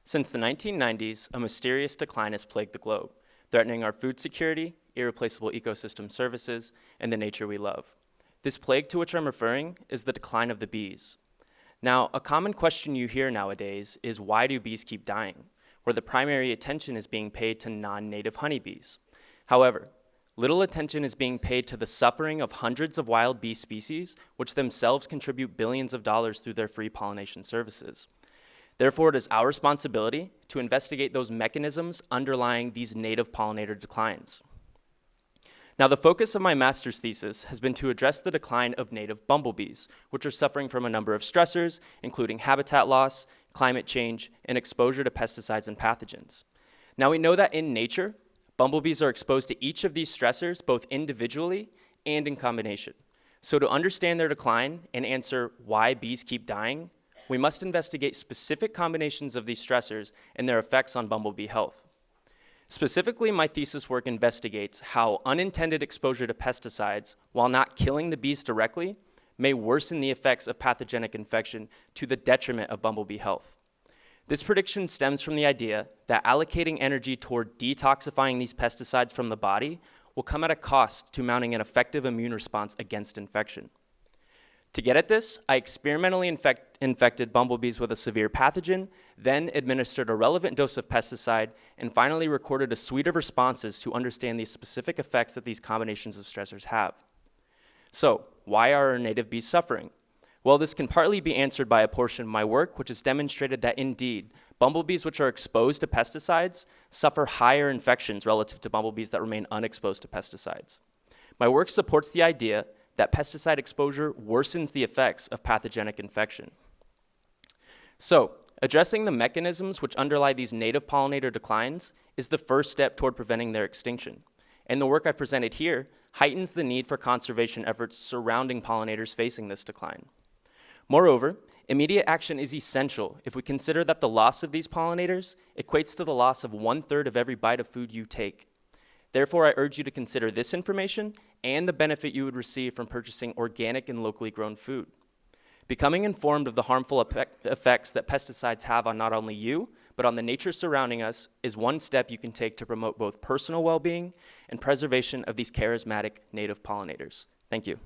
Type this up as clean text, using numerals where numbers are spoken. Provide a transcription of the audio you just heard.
Since the 1990s, a mysterious decline has plagued the globe, threatening our food security, irreplaceable ecosystem services, and the nature we love. This plague to which I'm referring is the decline of the bees. Now, a common question you hear nowadays is why do bees keep dying, where the primary attention is being paid to non-native honeybees. However, little attention is being paid to the suffering of hundreds of wild bee species, which themselves contribute billions of dollars through their free pollination services. Therefore, it is our responsibility to investigate those mechanisms underlying these native pollinator declines. Now, the focus of my master's thesis has been to address the decline of native bumblebees, which are suffering from a number of stressors, including habitat loss, climate change, and exposure to pesticides and pathogens. Now, we know that in nature, bumblebees are exposed to each of these stressors both individually and in combination. So to understand their decline and answer why bees keep dying, we must investigate specific combinations of these stressors and their effects on bumblebee health. Specifically, my thesis work investigates how unintended exposure to pesticides, while not killing the bees directly, may worsen the effects of pathogenic infection to the detriment of bumblebee health. This prediction stems from the idea that allocating energy toward detoxifying these pesticides from the body will come at a cost to mounting an effective immune response against infection. To get at this, I experimentally infected bumblebees with a severe pathogen, then administered a relevant dose of pesticide, and finally recorded a suite of responses to understand the specific effects that these combinations of stressors have. So, why are our native bees suffering? Well, this can partly be answered by a portion of my work, which has demonstrated that indeed, bumblebees which are exposed to pesticides suffer higher infections relative to bumblebees that remain unexposed to pesticides. My work supports the idea that pesticide exposure worsens the effects of pathogenic infection. So, addressing the mechanisms which underlie these native pollinator declines is the first step toward preventing their extinction. And the work I presented here heightens the need for conservation efforts surrounding pollinators facing this decline. Moreover, immediate action is essential if we consider that the loss of these pollinators equates to the loss of 1/3 of every bite of food you take. Therefore, I urge you to consider this information and the benefit you would receive from purchasing organic and locally grown food. Becoming informed of the harmful effects that pesticides have on not only you, but on the nature surrounding us is one step you can take to promote both personal well-being and preservation of these charismatic native pollinators. Thank you.